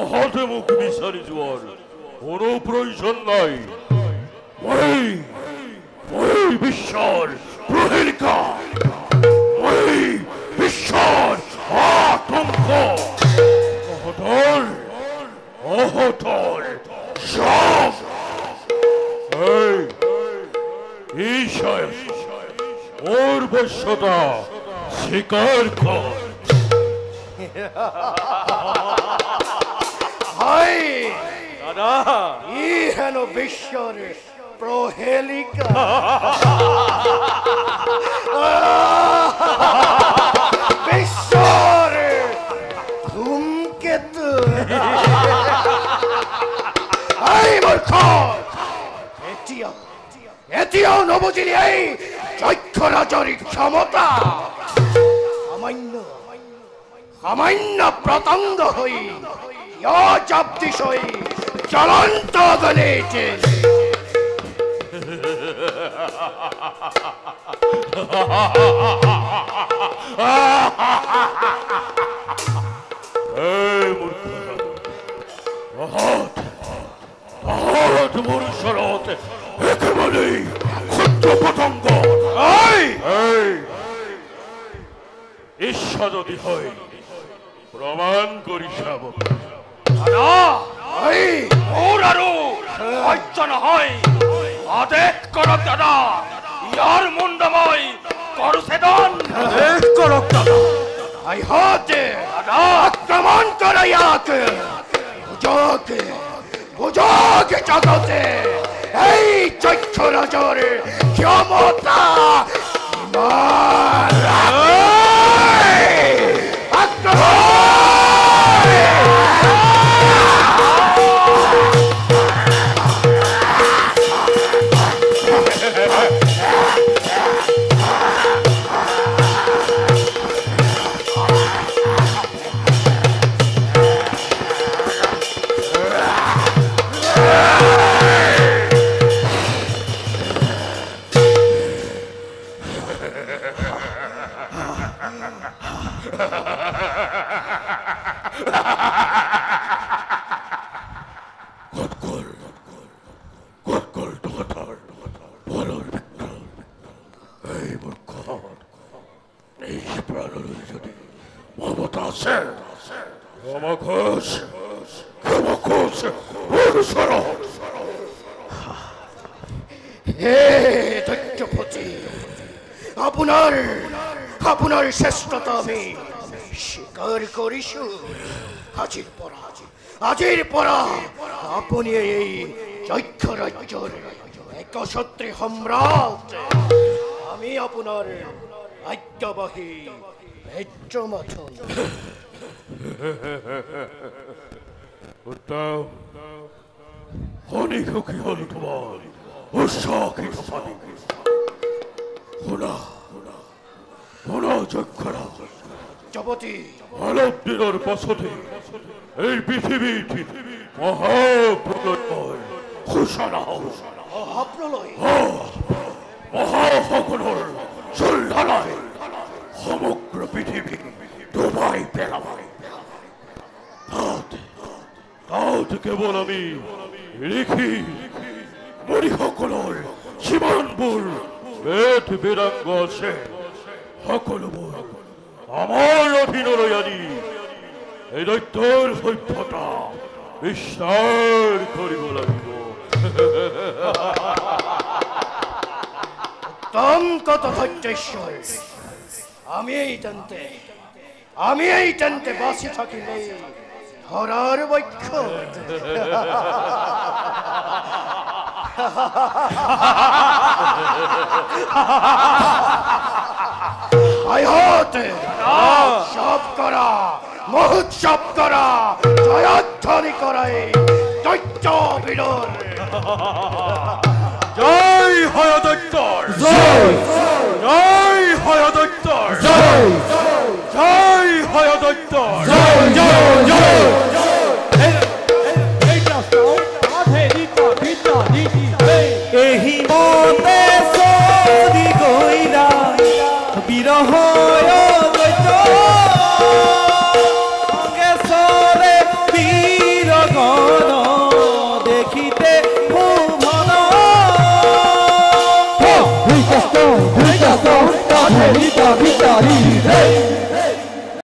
অহতে মুখ বিচাৰি যোৱাৰ কোনো প্ৰয়োজন নাই। মই বিশ্বৰ প্ৰহেলিকা, মই বিশ্বৰ আতংক, অহতল সব ঈশায় ওর বশ্যতা স্বীকার কর। হাই দাদা, ই হেন বিশ্বর প্রহেলিকা, বিশ্বর ধূমকেতু। এই মূর্খ, এতিয়াও নবুজিলি এই যক্ষ ৰাজৰ ক্ষমতা। সামান্য প্ৰতংগ হৈ জাপ্তিস হৈ জ্বলন্ত গণিতে পতঙ্গ ইচ্ছা যদি হয় প্ৰমাণ কৰি চাব। ওৰ আৰো সহ্য নহয়, আদেশ কৰক দাদা, ইয়াৰ মুণ্ডময় কৰছেদন। আদেশ কৰক দাদা, আইহতে আক্রমণ করে ইয়াকে, বুঝকে জগতে এই যক্ষ রাজর ক্ষমতা আপনার শ্রেষ্ঠতা আমি স্বীকার করিছু। আজির পরা আপনি এই যক্ষ রাজ্যর একছত্রী সম্রাট, আমি আপনার আজ্ঞাবাহী ভেদ্যমাথন। অনেক কি হল তোমার উৎসাহিত পানি জগতী মানব দিনের পাছতে এই পৃথিবীটি মহাপ্রলয় ঘোষণা মহাপ্রলয় মহাসকলের চুলধারায় সমগ্র পৃথিবী ডুবাই পেলাবাই। তাতে কেবল আমি লিখি মরিসকলের জীবনবোৰ বেদ বেদাঙ্গ আছে, সকলোবোৰ আমাৰ অধীনলৈ আনি এই দৈত্যৰ সভ্যতা বিস্তাৰ কৰিব লাগিব। উত্তম কত ধৈর্যশ্বর, আমি এই টানতে বাঁচি থাকিলে ধরার বক্ষ। সব করা মহোৎসব করা জয়ধ্বনি করাই দৈত্য বিরল। জয় হয় দৈত্যর, জয় হয় দৈত্যর, জয় হয় দৈত্যর। এই মতে বিরহ